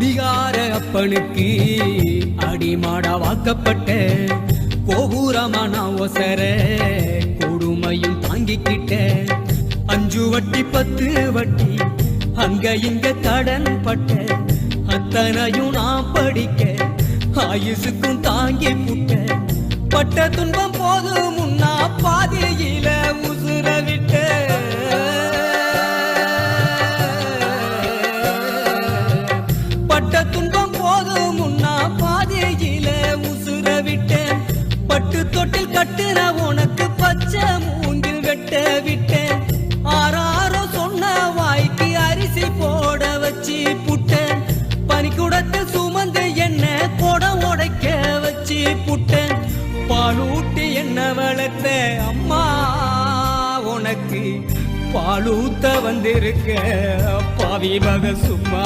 குடிகார அப்பனுக்கு அடிமாடா வாக்கப்பட்ட கோபுரமான ஒசர கொடுமையும் தாங்கிக்கிட்ட 5 வட்டி 10 வட்டி அங்க இங்க கடன் பட்ட அத்தனையும் நான் படிக்க ஆயுசுக்கும் தாங்கி புட்ட பட்ட துன்பம் போது முன்னா பாதியில உசுர விட்ட பட்ட துன்பம் போது முன்னா பாதியில உசுர விட்ட பட்டு தொட்டில் கட்டுற உனக்கு பச்சை மூங்கில் வெட்ட விட்டேன் ஆறாரோ சொன்ன வாய்க்கு அரிசி போட வச்சு புட்டேன் பனிக்குடத்தில் சுமந்து என்ன கொடம் உடைக்க வச்சு புட்டேன் பாலூட்டி என்ன வளர்த்த அம்மா உனக்கு பாலூத்த வந்திருக்க பாவி வக சும்மா